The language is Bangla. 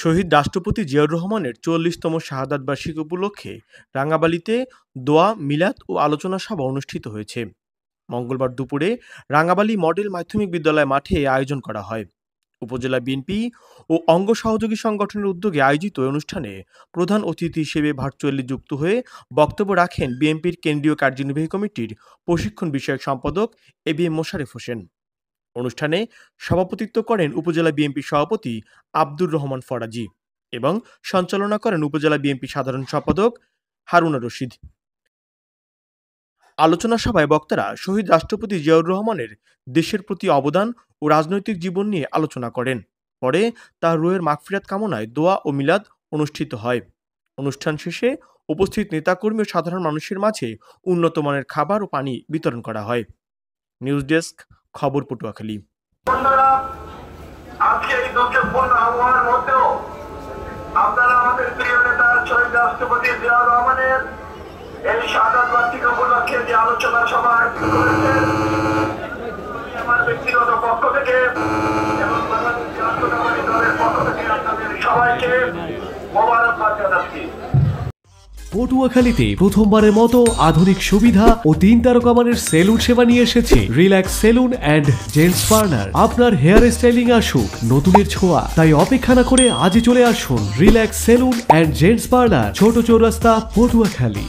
শহীদ রাষ্ট্রপতি জিয়াউর রহমানের ৪৪তম শাহাদাত বার্ষিকী উপলক্ষে রাঙাবালিতে দোয়া, মিলাদ ও আলোচনা সভা অনুষ্ঠিত হয়েছে। মঙ্গলবার দুপুরে রাঙাবালি মডেল মাধ্যমিক বিদ্যালয় মাঠে আয়োজন করা হয়। উপজেলা বিএনপি ও অঙ্গ সহযোগী সংগঠনের উদ্যোগে আয়োজিত অনুষ্ঠানে প্রধান অতিথি হিসেবে ভার্চুয়ালি যুক্ত হয়ে বক্তব্য রাখেন বিএনপির কেন্দ্রীয় কার্যনির্বাহী কমিটির প্রশিক্ষণ বিষয়ক সম্পাদক এবিএম মোশারেফ হোসেন। অনুষ্ঠানে সভাপতিত্ব করেন উপজেলা বিএনপি সভাপতি আব্দুর রহমান ফরাজি এবং সঞ্চালনা করেন উপজেলা বিএনপি সাধারণ সম্পাদক হারুনা রশিদ। আলোচনা সভায় বক্তারা শহীদ রাষ্ট্রপতি জিয়াউর রহমানের দেশের প্রতি অবদান ও রাজনৈতিক জীবন নিয়ে আলোচনা করেন। পরে তার রুহের মাগফিরাত কামনায় দোয়া ও মিলাদ অনুষ্ঠিত হয়। অনুষ্ঠান শেষে উপস্থিত নেতাকর্মী ও সাধারণ মানুষের মাঝে উন্নত মানের খাবার ও পানি বিতরণ করা হয়। নিউজ ডেস্ক, খবর পটুয়াখালী। আজকে এই দুর্যোগপূর্ণ আবহাওয়ার মধ্যেও আপনারা আমাদের প্রিয় নেতা শহীদ রাষ্ট্রপতি জিয়াউর রহমানের এই শাহাদাত বার্ষিকী উপলক্ষে যে আলোচনা সভা করেছেন, আমার ব্যক্তিগত পক্ষ থেকে এবং বাংলাদেশ জাতীয়তাবাদী দলের পক্ষ থেকে আপনাদের সবাইকে মোবারকবাদ জানাচ্ছি। পটুয়াখালীতে প্রথমবারের মতো আধুনিক সুবিধা ও 3 তারকা মানের সেলুন সেবা নিয়ে এসেছে relax salon and gents parlour. আপনার হেয়ার স্টাইলিং আসুক নতুনের ছোঁয়া, তাই অপেক্ষা না করে আজই চলে আসুন relax salon and gents parlour, ছোট চৌরাস্তা, পটুয়াখালী।